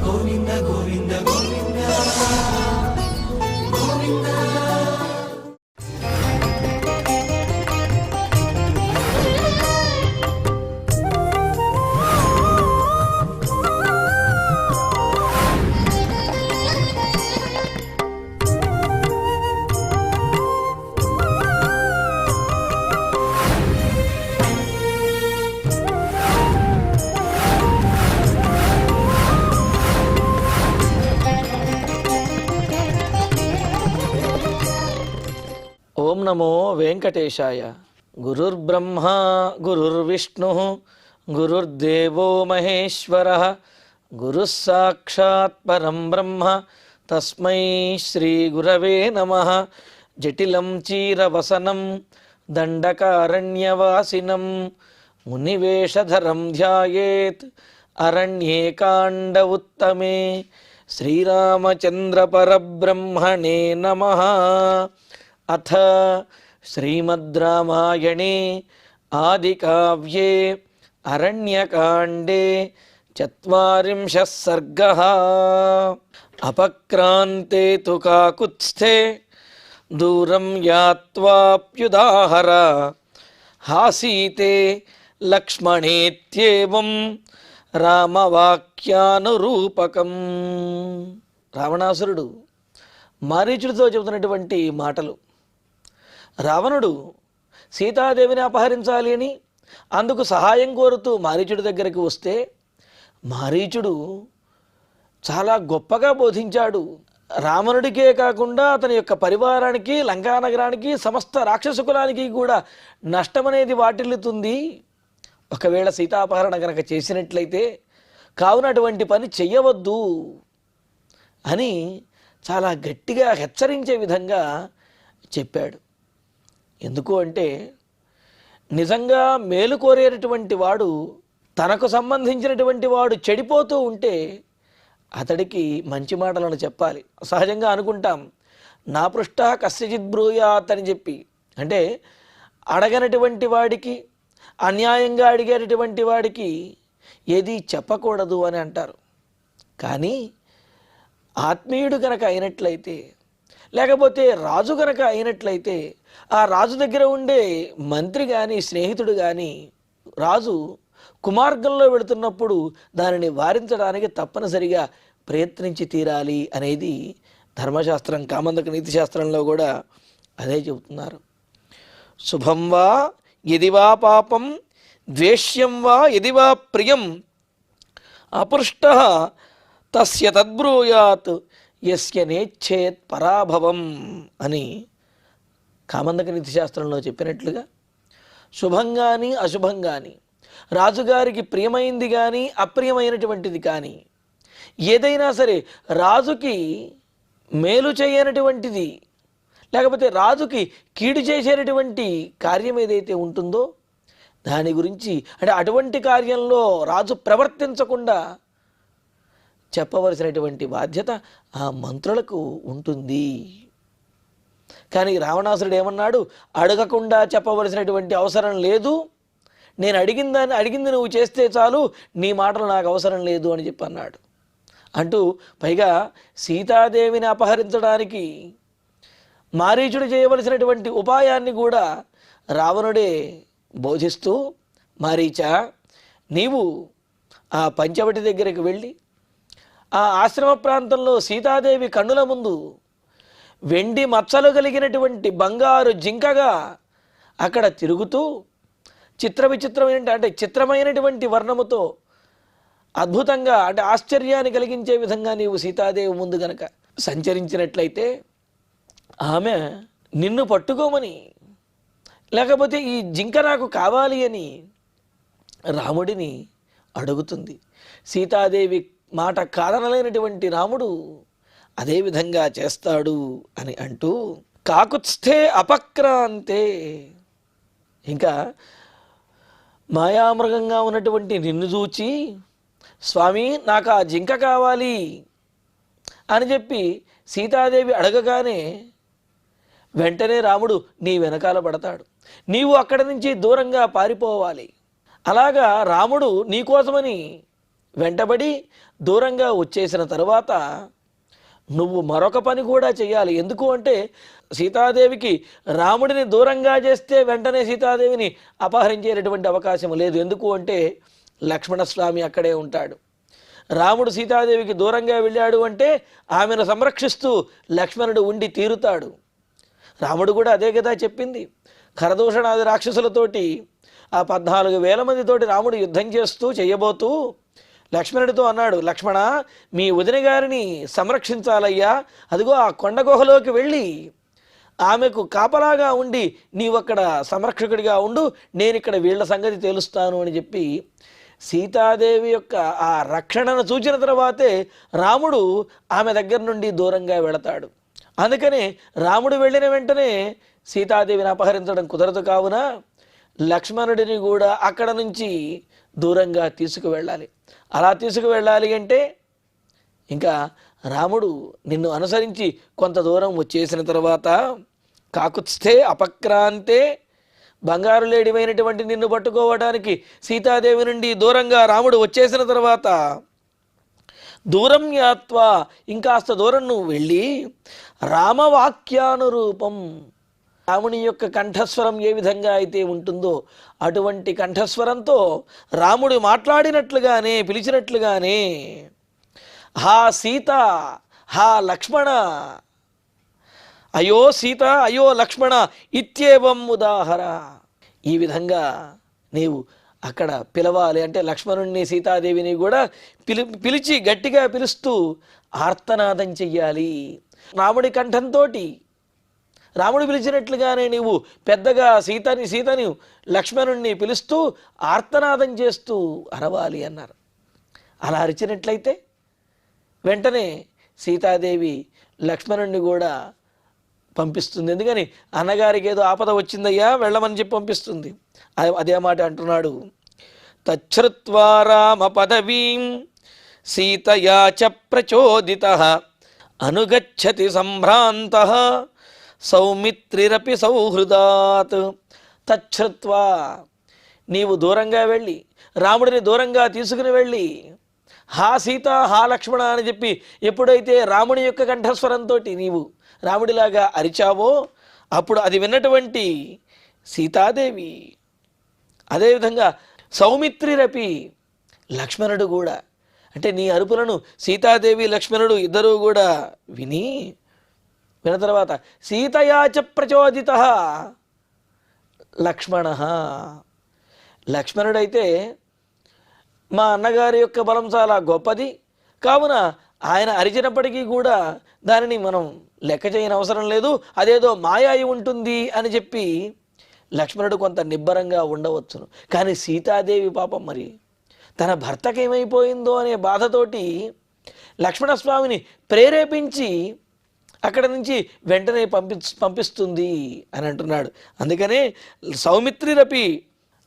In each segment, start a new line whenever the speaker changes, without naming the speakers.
గోవింద గోవింద గోవింద గోవింద.
ఓం నమో వెంకటేశాయ. గురుర్బ్రహ్మ గురుర్విష్ణు గురుర్దేవో మహేశ్వర గురుః సాక్షాత్ పరం బ్రహ్మ తస్మై శ్రీ గురవే నమః. జటిలం చీరవసనం దండకారణ్యవాసినం మునివేషధరం ధ్యాయేత్ అరణ్యేకాండ ఉత్తమే. శ్రీరామచంద్ర పరబ్రహ్మణే నమః. అథ శ్రీమద్ రామాయణే ఆదికావ్యే అరణ్యకాండే 40 సర్గః. అపక్రాంతే తు కాకుత్స్థే దూరం యాత్వాప్యుదాహర హాసీతే లక్ష్మణేత్యేవం రామవాక్యానురూపకం. రావణాసురుడు మారీచుడితో చెబుతున్నటువంటి మాటలు. రావణుడు సీతాదేవిని అపహరించాలి అని అందుకు సహాయం కోరుతూ మారీచుడి దగ్గరికి వస్తే మారీచుడు చాలా గొప్పగా బోధించాడు. రావణుడికే కాకుండా అతని యొక్క పరివారానికి, లంకానగరానికి, సమస్త రాక్షసుకులానికి కూడా నష్టమనేది వాటిల్లుతుంది ఒకవేళ సీతాపహరణ కనుక చేసినట్లయితే. కావున అటువంటి పని చెయ్యవద్దు అని చాలా గట్టిగా హెచ్చరించే విధంగా చెప్పాడు. ఎందుకు అంటే నిజంగా మేలు కోరేటటువంటి వాడు, తనకు సంబంధించినటువంటి వాడు చెడిపోతూ ఉంటే అతడికి మంచి మాటలను చెప్పాలి. సహజంగా అనుకుంటాం, నా పృష్ట కస్యచిత్ బ్రూయాత్ అని చెప్పి, అంటే అడగనటువంటి వాడికి, అన్యాయంగా అడిగేటటువంటి వాడికి ఏది చెప్పకూడదు అని అంటారు. కానీ ఆత్మీయుడు కనుక అయినట్లయితే, లేకపోతే రాజు కనుక అయినట్లయితే, ఆ రాజు దగ్గర ఉండే మంత్రి కానీ, స్నేహితుడు కానీ, రాజు కుమార్గంలో వెళుతున్నప్పుడు దానిని వారించడానికి తప్పనిసరిగా ప్రయత్నించి తీరాలి అనేది ధర్మశాస్త్రం, కామందక నీతిశాస్త్రంలో కూడా అదే చెబుతున్నారు. శుభం వా యది వా పాపం, ద్వేష్యం వా యది వా ప్రియం, అపృష్ట తస్య తద్బ్రూయాత్ యస్య నేచ్ఛేత్ పరాభవం అని కామందక నీతిశాస్త్రంలో చెప్పినట్లుగా శుభం కానీ అశుభం కానీ, రాజుగారికి ప్రియమైంది కానీ అప్రియమైనటువంటిది కానీ, ఏదైనా సరే రాజుకి మేలు చేయనటువంటిది, లేకపోతే రాజుకి కీడు చేసేటటువంటి కార్యం ఏదైతే ఉంటుందో దాని గురించి, అంటే అటువంటి కార్యంలో రాజు ప్రవర్తించకుండా చెప్పవలసినటువంటి బాధ్యత ఆ మంత్రులకు ఉంటుంది. కానీ రావణాసురుడు ఏమన్నాడు? అడగకుండా చెప్పవలసినటువంటి అవసరం లేదు, నేను అడిగింది నువ్వు చేస్తే చాలు, నీ మాటలు నాకు అవసరం లేదు అని చెప్పి అన్నాడు. అంటూ పైగా సీతాదేవిని అపహరించడానికి మారీచుడు చేయవలసినటువంటి ఉపాయాన్ని కూడా రావణుడే బోధిస్తూ, మారీచా, నీవు ఆ పంచవటి దగ్గరికి వెళ్ళి ఆ ఆశ్రమ ప్రాంతంలో సీతాదేవి కన్నుల ముందు వెండి మచ్చలు కలిగినటువంటి బంగారు జింకగా అక్కడ తిరుగుతూ చిత్రమైనటువంటి వర్ణముతో అద్భుతంగా, అంటే ఆశ్చర్యాన్ని కలిగించే విధంగా నీవు సీతాదేవి ముందు గనక సంచరించినట్లయితే ఆమె నిన్ను పట్టుకోమని, లేకపోతే ఈ జింక నాకు కావాలి అని రాముడిని అడుగుతుంది. సీతాదేవి మాట కాదనలేనటువంటి రాముడు అదేవిధంగా చేస్తాడు అని అంటూ, కాకుత్స్థే అపక్రాంతే, ఇంకా మాయామృగంగా ఉన్నటువంటి నిన్ను చూచి, స్వామి నాకు ఆ జింక కావాలి అని చెప్పి సీతాదేవి అడగగానే వెంటనే రాముడు నీ వెనకాల పడతాడు. నీవు అక్కడి నుంచి దూరంగా పారిపోవాలి. అలాగా రాముడు నీకోసమని వెంటబడి దూరంగా వచ్చేసిన తరువాత నువ్వు మరొక పని కూడా చేయాలి. ఎందుకు అంటే సీతాదేవికి రాముడిని దూరంగా చేస్తే వెంటనే సీతాదేవిని అపహరించేటటువంటి అవకాశం లేదు. ఎందుకు అంటే లక్ష్మణస్వామి అక్కడే ఉంటాడు. రాముడు సీతాదేవికి దూరంగా వెళ్ళాడు అంటే ఆమెను సంరక్షిస్తూ లక్ష్మణుడు ఉండి తీరుతాడు. రాముడు కూడా అదే కదా చెప్పింది. ఖరదూషణాది రాక్షసులతోటి ఆ 14,000 మందితోటి రాముడు యుద్ధం చేస్తూ చేయబోతూ లక్ష్మణుడితో అన్నాడు, లక్ష్మణ మీ వదిన గారిని సంరక్షించాలయ్యా, అదిగో ఆ కొండ గుహలోకి వెళ్ళి ఆమెకు కాపలాగా ఉండి నీవక్కడ సంరక్షకుడిగా ఉండు, నేను ఇక్కడ వీళ్ళ సంగతి తేలుస్తాను అని చెప్పి సీతాదేవి యొక్క ఆ రక్షణను చూచిన తర్వాతే రాముడు ఆమె దగ్గర నుండి దూరంగా వెళతాడు. అందుకని రాముడు వెళ్ళిన వెంటనే సీతాదేవిని అపహరించడం కుదరదు. కావున లక్ష్మణుడిని కూడా అక్కడ నుంచి దూరంగా తీసుకువెళ్ళాలి. అలా తీసుకువెళ్ళాలి అంటే ఇంకా రాముడు నిన్ను అనుసరించి కొంత దూరం వచ్చేసిన తర్వాత కాకుత్స్థే అపక్రాంతే, బంగారు లేడివైనటువంటి నిన్ను పట్టుకోవడానికి సీతాదేవి నుండి దూరంగా రాముడు వచ్చేసిన తర్వాత దూరం యాత్వా, ఇంకాస్త దూరం నువ్వు వెళ్ళి రామవాక్యానురూపం, రాముని యొక్క కంఠస్వరం ఏ విధంగా అయితే ఉంటుందో అటువంటి కంఠస్వరంతో రాముడు మాట్లాడినట్లుగానే పిలిచినట్లుగానే హా సీత, హా లక్ష్మణ, అయో సీత, అయో లక్ష్మణ ఇత్యేవం ఉదాహర, ఈ విధంగా నీవు అక్కడ పిలవాలి. అంటే లక్ష్మణుణ్ణి సీతాదేవిని కూడా పిలిచి గట్టిగా పిలుస్తూ ఆర్తనాదం చెయ్యాలి. రాముడి కంఠంతో రాముడు పిలిచినట్లుగానే నీవు పెద్దగా సీతని లక్ష్మణుణ్ణి పిలుస్తూ ఆర్తనాదం చేస్తూ అరవాలి అన్నారు. అలా అరిచినట్లయితే వెంటనే సీతాదేవి లక్ష్మణుణ్ణి కూడా పంపిస్తుంది. ఎందుకని అన్నగారికి ఏదో ఆపద వచ్చిందయ్యా వెళ్ళమని చెప్పి పంపిస్తుంది. అదే మాట అంటున్నాడు, తచ్ఛ్రుత్వా రామ పదవీం సీతయా చ ప్రచోదితః అనుగచ్చతి సంభ్రాంతః సౌమిత్రిరపి సౌహృదాత్. తచ్ఛ్రుత్వా, నీవు దూరంగా వెళ్ళి రాముడిని దూరంగా తీసుకుని వెళ్ళి హా సీత, హా లక్ష్మణ అని చెప్పి ఎప్పుడైతే రాముడి యొక్క కంఠస్వరంతో నీవు రాముడిలాగా అరిచావో అప్పుడు అది విన్నటువంటి సీతాదేవి, అదేవిధంగా సౌమిత్రిరపి, లక్ష్మణుడు కూడా, అంటే నీ అరుపులను సీతాదేవి లక్ష్మణుడు ఇద్దరూ కూడా విన్న తర్వాత సీతయాచ ప్రచోదిత లక్ష్మణ, లక్ష్మణుడైతే మా అన్నగారి యొక్క బలం చాలా గొప్పది, కావున ఆయన అరిచినప్పటికీ కూడా దానిని మనం లెక్క చేయని అవసరం లేదు, అదేదో మాయ అయి ఉంటుంది అని చెప్పి లక్ష్మణుడు కొంత నిబ్బరంగా ఉండవచ్చును. కానీ సీతాదేవి పాపం మరి తన భర్తకి ఏమైపోయిందో అనే బాధతోటి లక్ష్మణస్వామిని ప్రేరేపించి అక్కడ నుంచి వెంటనే పంపిస్తుంది అని అంటున్నాడు. అందుకనే సౌమిత్రిరపి,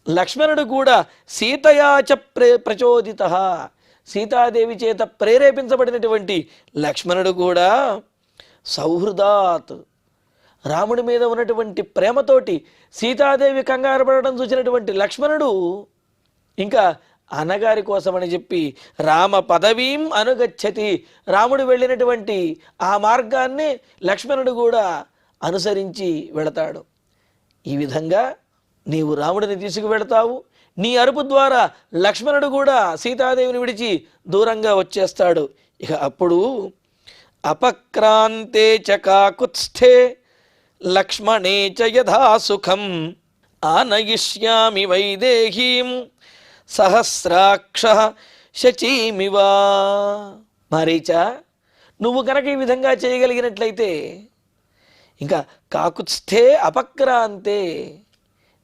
లక్ష్మణుడు కూడా సీతయాచ ప్రచోదిత, సీతాదేవి చేత ప్రేరేపించబడినటువంటి లక్ష్మణుడు కూడా సౌహృదాత్, రాముడి మీద ఉన్నటువంటి ప్రేమతోటి సీతాదేవి కంగారు పడడం చూసినటువంటి లక్ష్మణుడు ఇంకా అన్నగారి కోసమని చెప్పి రామ పదవీం అనుగచ్చతి, రాముడు వెళ్ళినటువంటి ఆ మార్గాన్ని లక్ష్మణుడు కూడా అనుసరించి వెళతాడు. ఈ విధంగా నీవు రాముడిని తీసుకువెళతావు. నీ అరుపు ద్వారా లక్ష్మణుడు కూడా సీతాదేవిని విడిచి దూరంగా వచ్చేస్తాడు. ఇక అప్పుడు అపక్రాంతే చ కాకుత్స్థే లక్ష్మణే చ యథా సుఖం ఆనయిష్యామి వైదేహీం సహస్రాక్ష శచీమివా. మారీచా, నువ్వు కనుక ఈ విధంగా చేయగలిగినట్లయితే ఇంకా కాకుత్స్థే అపక్రాంతే,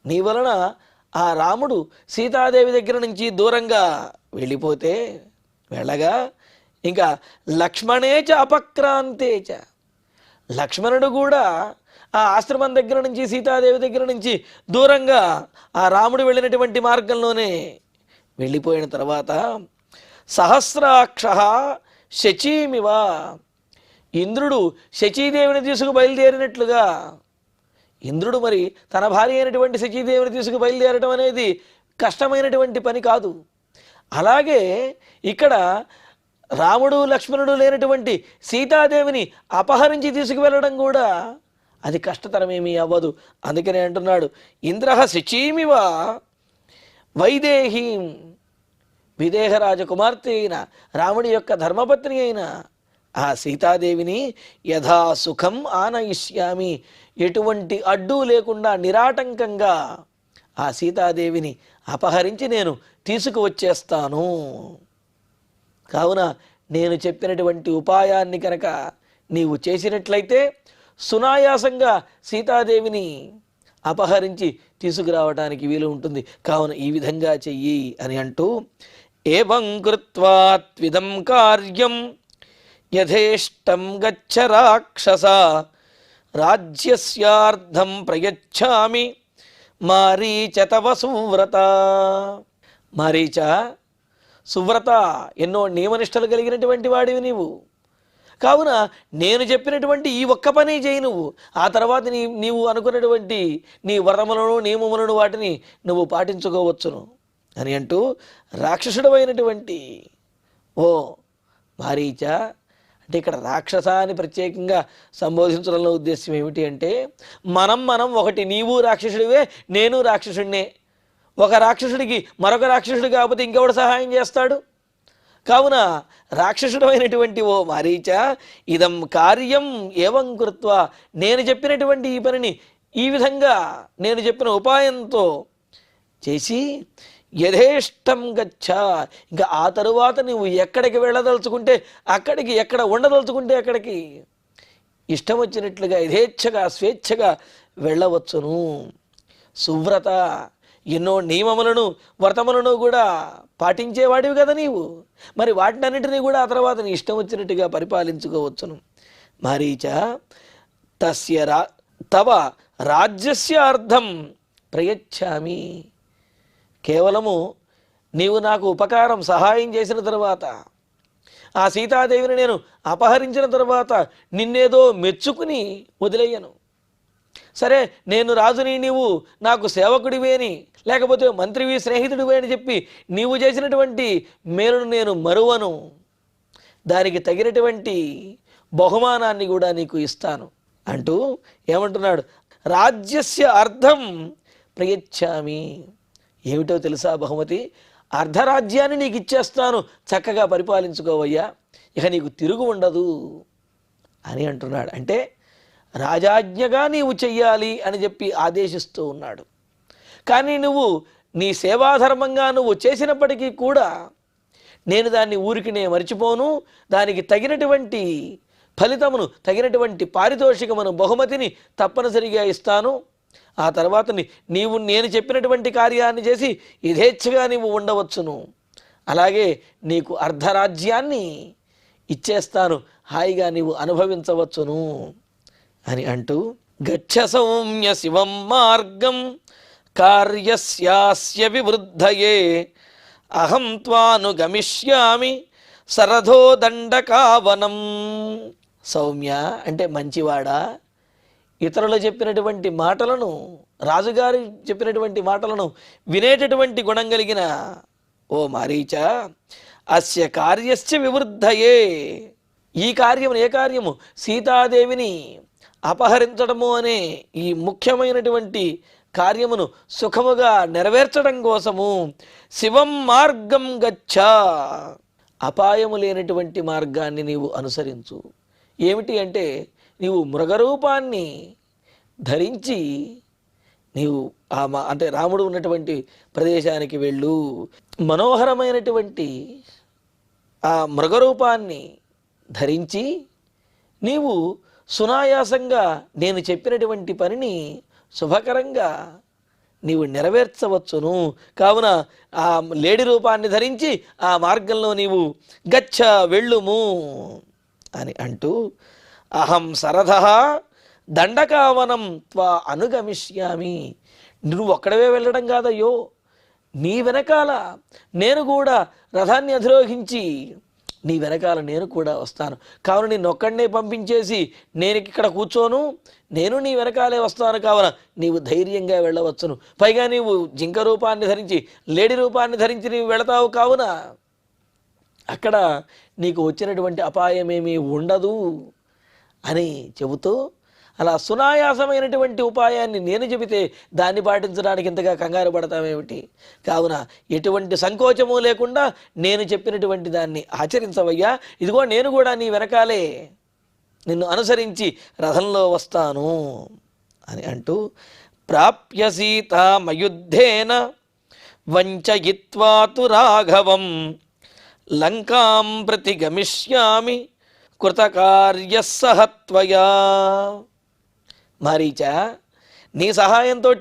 నీ వలన ఆ రాముడు సీతాదేవి దగ్గర నుంచి దూరంగా వెళ్ళగా ఇంకా లక్ష్మణేచ అపక్రాంతేచ, లక్ష్మణుడు కూడా ఆ ఆశ్రమం దగ్గర నుంచి సీతాదేవి దగ్గర నుంచి దూరంగా ఆ రాముడు వెళ్ళినటువంటి మార్గంలోనే వెళ్ళిపోయిన తర్వాత సహస్రాక్ష శచీమివ, ఇంద్రుడు శచీదేవిని తీసుకు బయలుదేరినట్లుగా, ఇంద్రుడు మరి తన భార్య అయినటువంటి శచీదేవిని తీసుకు బయలుదేరడం అనేది కష్టమైనటువంటి పని కాదు. అలాగే ఇక్కడ రాముడు లక్ష్మణుడు లేనటువంటి సీతాదేవిని అపహరించి తీసుకువెళ్ళడం కూడా అది కష్టతరమేమీ అవ్వదు. అందుకనే అంటున్నాడు, ఇంద్రః శచీమివ వైదేహీం, విదేహ రాజకుమార్తె అయిన రాముడి యొక్క ధర్మపత్ని అయిన ఆ సీతాదేవిని యథా సుఖం ఆనయిష్యామి, ఎటువంటి అడ్డు లేకుండా నిరాటంకంగా ఆ సీతాదేవిని అపహరించి నేను తీసుకువచ్చేస్తాను. కావున నేను చెప్పినటువంటి ఉపాయాన్ని కనుక నీవు చేసినట్లయితే సునాయాసంగా సీతాదేవిని అపహరించి తీసుకురావడానికి వీలు ఉంటుంది. కావున ఈ విధంగా చెయ్యి అని అంటూ, ఏవం కృత్వా త్విదం కార్యం యథేష్టం గచ్చ రాక్షస రాజ్యస్యార్థం ప్రయచ్ఛామి మారీచ తవ సువ్రత. మారీచ, సువ్రత, ఎన్నో నియమనిష్టలు కలిగినటువంటి వాడివి నీవు. కావున నేను చెప్పినటువంటి ఈ ఒక్క పని చేయి నువ్వు. ఆ తర్వాత నీవు అనుకున్నటువంటి నీ వ్రతములను నియమములను వాటిని నువ్వు పాటించుకోవచ్చును అని అంటూ, రాక్షసుడు అయినటువంటి ఓ మారీచ, అంటే ఇక్కడ రాక్షస అని ప్రత్యేకంగా సంబోధించడంలో ఉద్దేశం ఏమిటి అంటే, మనం ఒకటి, నీవు రాక్షసుడివే, నేను రాక్షసుడినే. ఒక రాక్షసుడికి మరొక రాక్షసుడు కాకపోతే ఇంకెవడు సహాయం చేస్తాడు? కావున రాక్షసుడు అయినటువంటి ఓ మారీచ, ఇదం కార్యం ఏవం కృత్వా, నేను చెప్పినటువంటి ఈ పనిని ఈ విధంగా నేను చెప్పిన ఉపాయంతో చేసి యథేష్టం గచ్చ, ఇంకా ఆ తరువాత నువ్వు ఎక్కడికి వెళ్ళదలుచుకుంటే అక్కడికి, ఎక్కడ ఉండదలుచుకుంటే అక్కడికి ఇష్టం వచ్చినట్లుగా యథేచ్ఛగా స్వేచ్ఛగా వెళ్ళవచ్చును. సువ్రత, ఎన్నో నియమములను వ్రతములను కూడా పాటించేవాడివి కదా నీవు. మరి వాటినన్నింటినీ కూడా ఆ తర్వాత నీ ఇష్టం వచ్చినట్టుగా పరిపాలించుకోవచ్చును. మారీచ, తవ రాజ్యస్య అర్థం ప్రయచ్ఛామి, కేవలము నీవు నాకు ఉపకారం సహాయం చేసిన తర్వాత, ఆ సీతాదేవిని నేను అపహరించిన తర్వాత నిన్నేదో మెచ్చుకుని వదిలేయను. సరే, నేను రాజుని, నీవు నాకు సేవకుడివే అని, లేకపోతే మంత్రివి స్నేహితుడివే అని చెప్పి నీవు చేసినటువంటి మేలును నేను మరువను. దానికి తగినటువంటి బహుమానాన్ని కూడా నీకు ఇస్తాను అంటూ ఏమంటున్నాడు, రాజ్యస్య అర్థం ప్రయచ్ఛామి. ఏమిటో తెలుసా బహుమతి, అర్ధరాజ్యాన్ని నీకు ఇచ్చేస్తాను, చక్కగా పరిపాలించుకోవయ్యా, ఇక నీకు తిరుగు ఉండదు అని అంటున్నాడు. అంటే రాజాజ్ఞగా నీవు చెయ్యాలి అని చెప్పి ఆదేశిస్తూ ఉన్నాడు. కానీ నువ్వు నీ సేవాధర్మంగా నువ్వు చేసినప్పటికీ కూడా నేను దాన్ని ఊరికినే మర్చిపోను, దానికి తగినటువంటి ఫలితమును, తగినటువంటి పారితోషికమును, బహుమతిని తప్పనిసరిగా ఇస్తాను. ఆ తర్వాత నేను చెప్పినటువంటి కార్యాన్ని చేసి యథేచ్ఛగా నీవు ఉండవచ్చును. అలాగే నీకు అర్ధరాజ్యాన్ని ఇచ్చేస్తాను, హాయిగా నీవు అనుభవించవచ్చును అని అంటూ, గచ్చ సౌమ్య శివం మార్గం కార్యస్యాస్య వివృద్ధయే అహం త్వానుగమిష్యామి సరథో దండకావనం. సౌమ్య అంటే మంచివాడా, ఇతరులు చెప్పినటువంటి మాటలను, రాజుగారు చెప్పినటువంటి మాటలను వినేటటువంటి గుణం కలిగిన ఓ మారీచ, అస్య కార్యస్య వివృద్ధయే, ఈ కార్యము, ఏ కార్యము, సీతాదేవిని అపహరించడము అనే ఈ ముఖ్యమైనటువంటి కార్యమును సుఖముగా నెరవేర్చడం కోసము శివం మార్గం గచ్చ, అపాయము లేనటువంటి మార్గాన్ని నీవు అనుసరించు. ఏమిటి అంటే, నీవు మృగరూపాన్ని ధరించి నీవు అంటే రాముడు ఉన్నటువంటి ప్రదేశానికి వెళ్ళు, మనోహరమైనటువంటి ఆ మృగరూపాన్ని ధరించి నీవు సునాయాసంగా నేను చెప్పినటువంటి పనిని శుభకరంగా నీవు నెరవేర్చవచ్చును. కావున ఆ లేడి రూపాన్ని ధరించి ఆ మార్గంలో నీవు గచ్చ, వెళ్ళుము అని అంటూ, అహం సరథః దండకావనం త్వా అనుగమిష్యామి. నువ్వు ఒక్కడవే వెళ్ళడం కాదయ్యో, నీ వెనకాల నేను కూడా రథాన్ని అధిరోహించి నీ వెనకాల నేను కూడా వస్తాను. కావున నిన్నొక్కడనే పంపించేసి నేను ఇక్కడ కూర్చోను, నేను నీ వెనకాలే వస్తాను. కావున నీవు ధైర్యంగా వెళ్ళవచ్చును. పైగా నీవు జింక రూపాన్ని ధరించి, లేడి రూపాన్ని ధరించి నీవు వెళతావు. కావున అక్కడ నీకు వచ్చినటువంటి అపాయమేమీ ఉండదు అని చెబుతూ, అలా సునాయాసమైనటువంటి ఉపాయాన్ని నేను చెబితే దాన్ని పాటించడానికి ఇంతగా కంగారు పడతామేమిటి? కావున ఎటువంటి సంకోచము లేకుండా నేను చెప్పినటువంటి దాన్ని ఆచరించవయ్యా. ఇదిగో నేను కూడా నీ వెనకాలే నిన్ను అనుసరించి రథంలో వస్తాను అని అంటూ, ప్రాప్య సీతామయుద్ధేన వంచయిత్వా తు రాఘవం లంకాం ప్రతి గమిష్యామి కృతకార్య సహత్వయా. మారీచ, నీ సహాయంతో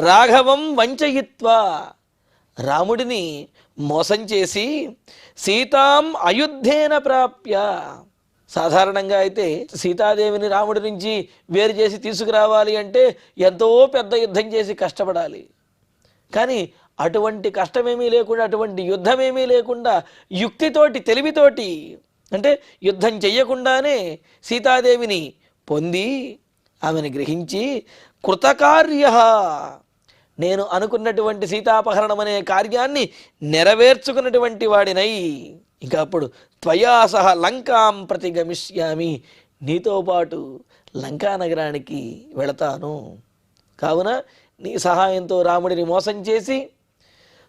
రాఘవం వంచయిత్వా, రాముడిని మోసం చేసి, సీతాం అయుద్ధేన ప్రాప్య. సాధారణంగా అయితే సీతాదేవిని రాముడి నుంచి వేరు చేసి తీసుకురావాలి అంటే ఎంతో పెద్ద యుద్ధం చేసి కష్టపడాలి. కానీ అటువంటి కష్టమేమీ లేకుండా, అటువంటి యుద్ధమేమీ లేకుండా, యుక్తితోటి, తెలివితోటి, అంటే యుద్ధం చెయ్యకుండానే సీతాదేవిని పొంది ఆమెను గ్రహించి, కృతకార్య, నేను అనుకున్నటువంటి సీతాపహరణం అనే కార్యాన్ని నెరవేర్చుకున్నటువంటి వాడినై, ఇంకా అప్పుడు త్వయా సహ లంకాం ప్రతి గమిష్యామి, నీతో పాటు లంకా నగరానికి వెళతాను. కావున నీ సహాయంతో రాముడిని మోసం చేసి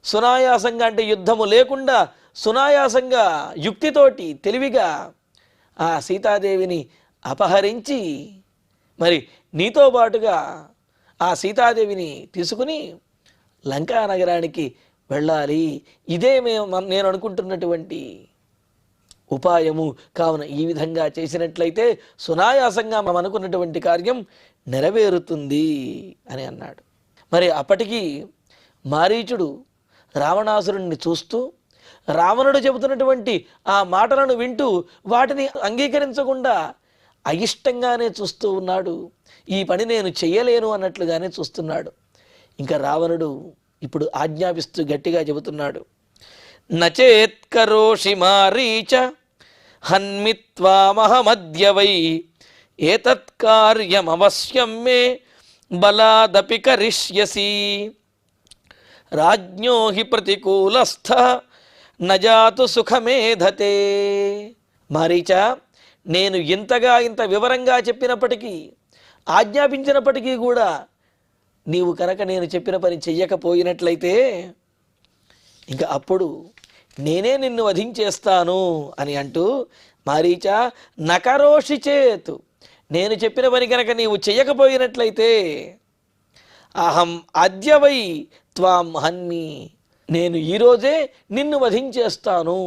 సునాయాసంగా, అంటే యుద్ధము లేకుండా సునాయాసంగా, యుక్తితోటి, తెలివిగా ఆ సీతాదేవిని అపహరించి మరి నీతో పాటుగా ఆ సీతాదేవిని తీసుకుని లంకా నగరానికి వెళ్ళాలి. ఇదే నేను అనుకుంటున్నటువంటి ఉపాయము. కావున ఈ విధంగా చేసినట్లయితే సునాయాసంగా మనం అనుకున్నటువంటి కార్యం నెరవేరుతుంది అని అన్నాడు. మరి అప్పటికి మారీచుడు రావణాసురుణ్ణి చూస్తూ, రావణుడు చెబుతున్నటువంటి ఆ మాటలను వింటూ వాటిని అంగీకరించకుండా అయిష్టంగానే చూస్తూ ఉన్నాడు. ఈ పని నేను చెయ్యలేను అన్నట్లుగానే చూస్తున్నాడు. ఇంకా రావణుడు ఇప్పుడు ఆజ్ఞాపిస్తూ గట్టిగా చెబుతున్నాడు, నచేత్కరోషి మారీచ హన్మిత్వామహమద్య వై ఏతత్కార్యమవశ్యం మే బలాదపి కరిష్యసి రాజ్ఞో హి ప్రతికూలస్థ నజాతు సుఖమేధతే. మారీచ, నేను ఇంత వివరంగా చెప్పినప్పటికీ, ఆజ్ఞాపించినప్పటికీ కూడా నీవు కనుక నేను చెప్పిన పని చెయ్యకపోయినట్లయితే ఇంకా అప్పుడు నేనే నిన్ను వధించేస్తాను అని అంటూ, మారీచ నకరోషి చేతు, నేను చెప్పిన పని కనుక నీవు చెయ్యకపోయినట్లయితే, అహం అద్యవై త్వాం హన్మి, నేను ఈరోజే నిన్ను వధించేస్తాను.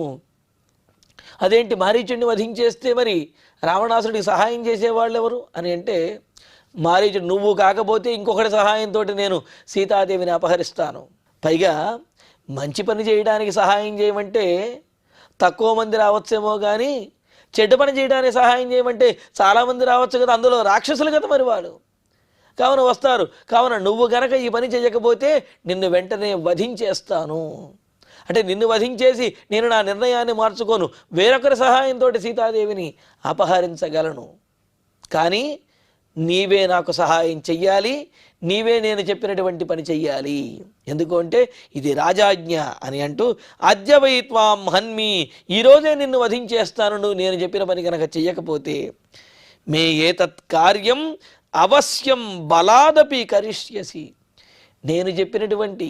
అదేంటి, మారీచుడిని వధించేస్తే మరి రావణాసుడికి సహాయం చేసేవాళ్ళు ఎవరు అని అంటే, మారీచుడు నువ్వు కాకపోతే ఇంకొకటి సహాయంతో నేను సీతాదేవిని అపహరిస్తాను. పైగా మంచి పని చేయడానికి సహాయం చేయమంటే తక్కువ మంది రావచ్చేమో, కానీ చెడ్డ పని చేయడానికి సహాయం చేయమంటే చాలామంది రావచ్చు కదా, అందులో రాక్షసులు కదా మరి వాళ్ళు. కావున వస్తారు. కావున నువ్వు గనక ఈ పని చేయకపోతే నిన్ను వెంటనే వధించేస్తాను. అంటే నిన్ను వధించేసి నేను నా నిర్ణయాన్ని మార్చుకోను, వేరొకరి సహాయంతో సీతాదేవిని అపహరించగలను. కానీ నీవే నాకు సహాయం చెయ్యాలి, నీవే నేను చెప్పినటువంటి పని చెయ్యాలి. ఎందుకు అంటే ఇది రాజాజ్ఞ అని అంటూ, అద్యవై త్వాం హన్మి, ఈరోజే నిన్ను వధించేస్తాను నువ్వు నేను చెప్పిన పని కనుక చెయ్యకపోతే. మే ఏతత్ కార్యం అవశ్యం బలాదపి కరిష్యసి, నేను చెప్పినటువంటి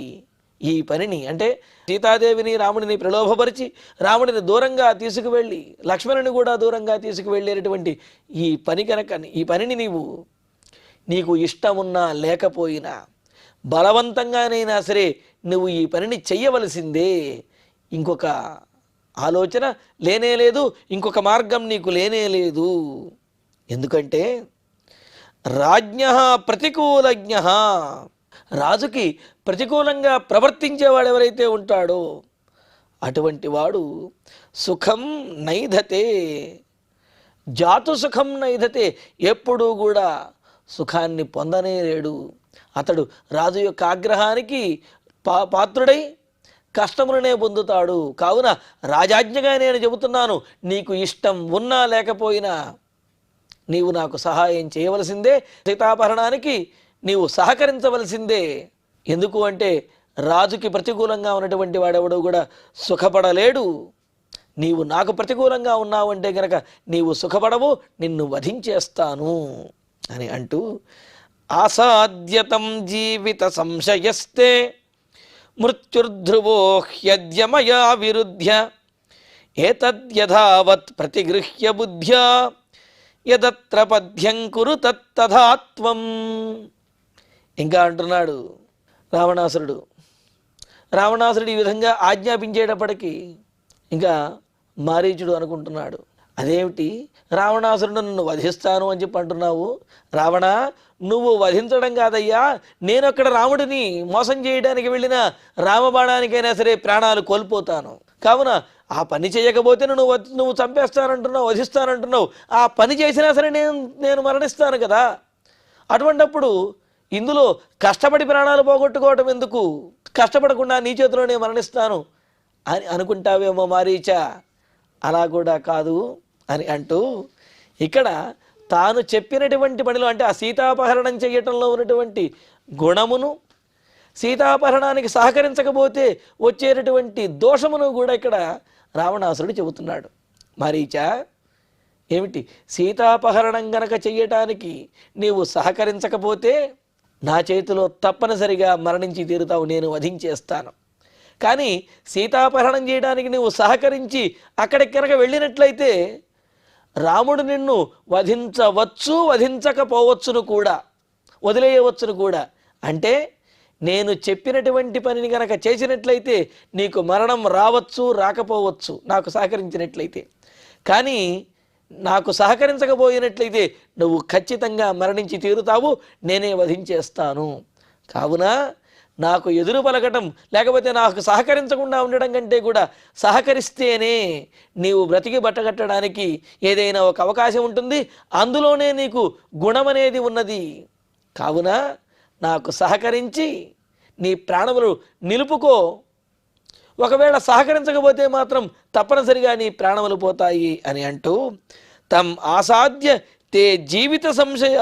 ఈ పనిని, అంటే సీతాదేవిని రాముడిని ప్రలోభపరిచి రాముడిని దూరంగా తీసుకువెళ్ళి లక్ష్మణుని కూడా దూరంగా తీసుకువెళ్ళేటటువంటి ఈ పని కనుక, ఈ పనిని నీకు ఇష్టమున్నా లేకపోయినా బలవంతంగానైనా సరే నువ్వు ఈ పనిని చెయ్యవలసిందే. ఇంకొక ఆలోచన లేనే లేదు, ఇంకొక మార్గం నీకు లేనే లేదు. ఎందుకంటే రాజ్ఞ ప్రతికూలజ్ఞ, రాజుకి ప్రతికూలంగా ప్రవర్తించేవాడు ఎవరైతే ఉంటాడో అటువంటి వాడు సుఖం నైధతే, జాతు సుఖం నైధతే, ఎప్పుడూ కూడా సుఖాన్ని పొందనే లేడు. అతడు రాజు యొక్క ఆగ్రహానికి పాత్రుడై కష్టములనే పొందుతాడు. కావున రాజాజ్ఞగా నేను చెబుతున్నాను, నీకు ఇష్టం ఉన్నా లేకపోయినా నీవు నాకు సహాయం చేయవలసిందే, సీతాపహరణానికి నీవు సహకరించవలసిందే. ఎందుకు అంటే రాజుకి ప్రతికూలంగా ఉన్నటువంటి వాడెవడు కూడా సుఖపడలేడు. నీవు నాకు ప్రతికూలంగా ఉన్నావంటే గనక నీవు సుఖపడవు, నిన్ను వధించేస్తాను అని అంటూ, ఆసాద్యతం జీవిత సంశయస్తే మృత్యుర్ధ్రువో హ్యద్యమయా విరుధ్య ఏతద్యథావత్ ప్రతిగృహ్య బుద్ధ్యా యదత్ర పద్యం కురు తత్తథాత్వం. ఇంకా అంటున్నాడు రావణాసురుడు. రావణాసురుడు ఈ విధంగా ఆజ్ఞాపించేటప్పటికీ ఇంకా మారీచుడు అనుకుంటున్నాడు, అదేమిటి రావణాసురుడు నన్ను వధిస్తాను అని చెప్పి అంటున్నావు? రావణ, నువ్వు వధించడం కాదయ్యా, నేను అక్కడ రాముడిని మోసం చేయడానికి వెళ్ళిన రామబాణానికైనా సరే ప్రాణాలు కోల్పోతాను. కావున ఆ పని చేయకపోతే నువ్వు చంపేస్తానంటున్నావు, వధిస్తానంటున్నావు. ఆ పని చేసినా సరే నేను మరణిస్తాను కదా. అటువంటప్పుడు ఇందులో కష్టపడి ప్రాణాలు పోగొట్టుకోవటం ఎందుకు? కష్టపడకుండా నీ చేతిలోనే మరణిస్తాను అని అనుకుంటావేమో మారీచ. అలా కూడా కాదు అని అంటూ, ఇక్కడ తాను చెప్పినటువంటి పనిలో అంటే ఆ సీతాపహరణం చేయటంలో ఉన్నటువంటి గుణమును, సీతాపహరణానికి సహకరించకపోతే వచ్చేటటువంటి దోషమును కూడా ఇక్కడ రావణాసురుడు చెబుతున్నాడు. మారీచ, ఏమిటి సీతాపహరణం గనక చెయ్యటానికి నీవు సహకరించకపోతే నా చేతిలో తప్పనిసరిగా మరణించి తీరుతావు, నేను వధించేస్తాను. కానీ సీతాపహరణం చేయడానికి నువ్వు సహకరించి అక్కడికి కనుక వెళ్ళినట్లయితే రాముడు నిన్ను వధించవచ్చు, వధించకపోవచ్చును కూడా, వదిలేయవచ్చును కూడా. అంటే నేను చెప్పినటువంటి పనిని గనక చేసినట్లయితే నీకు మరణం రావచ్చు, రాకపోవచ్చు నాకు సహకరించినట్లయితే. కానీ నాకు సహకరించకపోయినట్లయితే నువ్వు ఖచ్చితంగా మరణించి తీరుతావు, నేనే వధించేస్తాను. కావున నాకు ఎదురు పలకటం లేకపోతే నాకు సహకరించకుండా ఉండడం కంటే కూడా సహకరిస్తేనే నీవు బ్రతికి బట్టగట్టడానికి ఏదైనా ఒక అవకాశం ఉంటుంది, అందులోనే నీకు గుణమనేది ఉన్నది. కావున నాకు సహకరించి నీ ప్రాణములు నిలుపుకో. ఒకవేళ సహకరించకపోతే మాత్రం తప్పనిసరిగా నీ ప్రాణములు పోతాయి అని అంటూ, తం ఆసాద్య తే జీవిత సంశయ.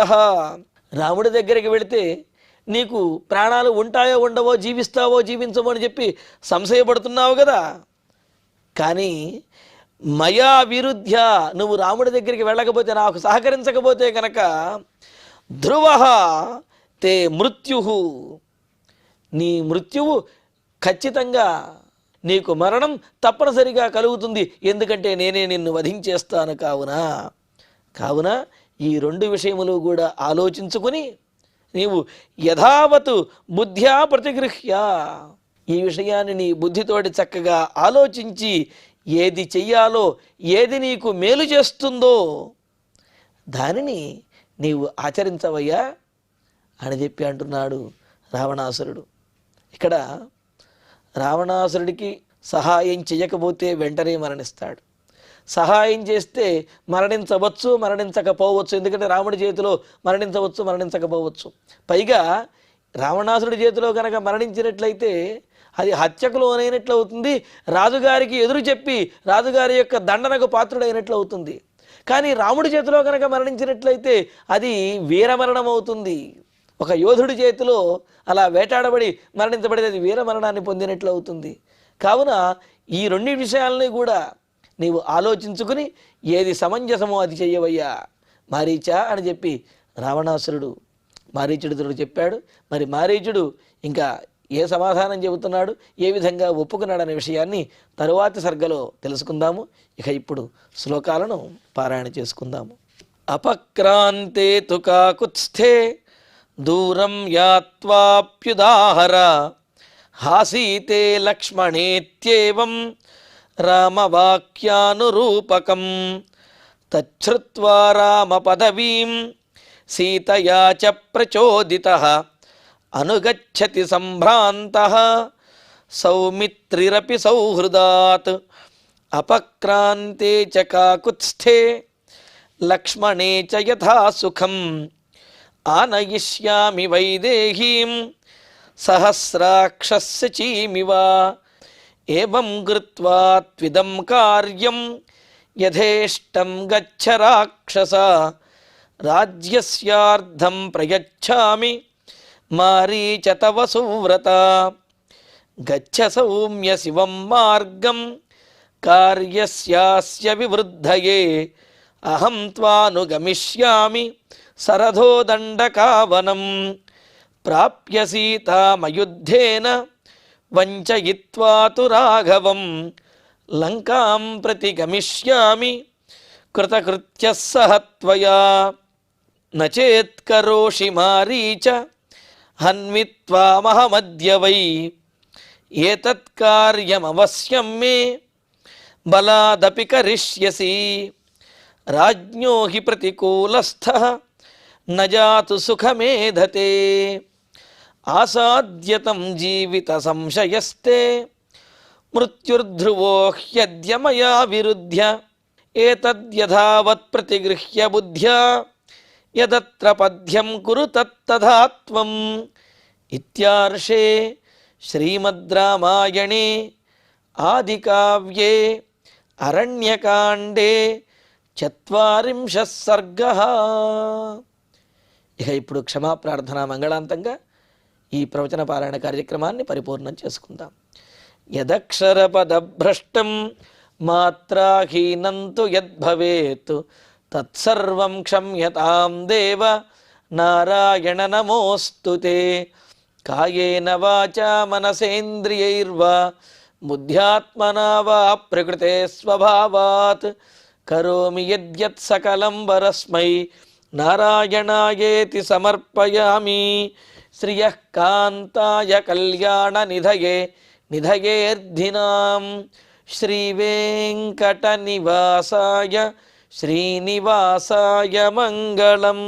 రాముడి దగ్గరికి వెళితే నీకు ప్రాణాలు ఉంటాయో ఉండవో, జీవిస్తావో జీవించవో అని చెప్పి సంశయపడుతున్నావు కదా. కానీ మయా విరుధ్య, నువ్వు రాముడి దగ్గరికి వెళ్ళకపోతే, నాకు సహకరించకపోతే కనుక ధ్రువ తే మృత్యు, నీ మృత్యువు ఖచ్చితంగా, నీకు మరణం తప్పనిసరిగా కలుగుతుంది. ఎందుకంటే నేనే నిన్ను వధించేస్తాను. కావున ఈ రెండు విషయములు కూడా ఆలోచించుకుని నీవు యథావతు బుద్ధ్యా ప్రతిగృహ్య, ఈ విషయాన్ని నీ బుద్ధితోటి చక్కగా ఆలోచించి ఏది చెయ్యాలో, ఏది నీకు మేలు చేస్తుందో దానిని నీవు ఆచరించవయ్యా అని చెప్పి అంటున్నాడు రావణాసురుడు. ఇక్కడ రావణాసురుడికి సహాయం చేయకపోతే వెంటనే మరణిస్తాడు, సహాయం చేస్తే మరణించవచ్చు, మరణించకపోవచ్చు. ఎందుకంటే రాముడి చేతిలో మరణించవచ్చు, మరణించకపోవచ్చు. పైగా రావణాసురుడి చేతిలో కనుక మరణించినట్లయితే అది హత్యకు లోనైనట్లు అవుతుంది, రాజుగారికి ఎదురు చెప్పి రాజుగారి యొక్క దండనకు పాత్రుడైనట్లు అవుతుంది. కానీ రాముడి చేతిలో కనుక మరణించినట్లయితే అది వీరమరణం అవుతుంది. ఒక యోధుడి చేతిలో అలా వేటాడబడి మరణించబడి అది వీరమరణాన్ని పొందినట్లు అవుతుంది. కావున ఈ రెండు విషయాలని కూడా నీవు ఆలోచించుకుని ఏది సమంజసమో అది చెయ్యవయ్యా మారీచా అని చెప్పి రావణాసురుడు మారీచుడితో చెప్పాడు. మరి మారీచుడు ఇంకా ఏ సమాధానం చెబుతున్నాడు, ఏ విధంగా ఒప్పుకున్నాడనే విషయాన్ని తరువాతి సర్గలో తెలుసుకుందాము. ఇక ఇప్పుడు శ్లోకాలను పారాయణ చేసుకుందాము. అపక్రాంతే తు కాకుత్స్థే దూరం యాత్వాప్యుదాహర హాసీతే లక్ష్మణేత్యేవం రామవాక్యానురూపకం తచ్ఛ్రుత్వా రామపదవీం సీతయా చ ప్రచోదితః అనుగచ్చతి సంభ్రాంతః సౌమిత్రిరపి సౌహృదాత్ అపక్రాంతే చ కాకుత్స్థే లక్ష్మణే చ యథా సుఖం ఆనయిష్యామి వైదేహీం సహస్రాక్షస్య చీమివ. ఏవం కృత్వా త్విదం కార్యం యథేష్టం గచ్చ రాక్షస రాజ్యస్యార్థం ప్రయచ్ఛామి మారీచ తవ సువ్రత గచ్చ సౌమ్య శివం మార్గం కార్యస్యాస్య వివృద్ధయే అహం త్వానుగమిష్యామి సరథోదండకావనం ప్రాప్య సీతామయుద్ధేన వంచయిత్వా తు రాఘవం లంకాం ప్రతి గమిష్యామి కృతకృత్యః సహ త్వయా నచేత్కరోషి మారీచ హన్విత్వామహమద్య వై ఏతత్కార్యమవశ్యం మే బలాదపి కరిష్యసి రాజ్ఞో హి ప్రతికూలస్థః న జాతు సుఖమేధతే ఆసాద్యతం జీవిత సంశయస్తే మృత్యుర్ధ్రువో హ్యద్య మయా విరుధ్య ఏతద్యథావత్ ప్రతిగృహ్య బుద్ధ్యా యదత్ర పద్యం కురు తత్తథా త్వం ఇత్యార్షే శ్రీమద్ రామాయణే ఆదికావ్యే అరణ్యకాండే 40 సర్గః. ఇక ఇప్పుడు క్షమాప్రార్థనా మంగళాంతంగా ఈ ప్రవచన పారాయణ కార్యక్రమాన్ని పరిపూర్ణం చేసుకుందాం. యదక్షరపదభ్రష్టం మాత్రాహీనంతు యద్భవేత్ తత్సర్వం క్షమ్యతాం దేవ నారాయణ నమోస్తుతే. కాయేన వాచా మనసేంద్రియైర్వా బుద్ధ్యాత్మనా వా ప్రకృతే స్వభావాత్ కరోమి యద్యత్ సకలం వరస్మై నారాయణాయేతి సమర్పయామి. శ్రియః కాంతాయ కళ్యాణ నిధయే నిధయేర్ధినాం శ్రీవేంకట నివాసాయ శ్రీనివాసాయ మంగళం.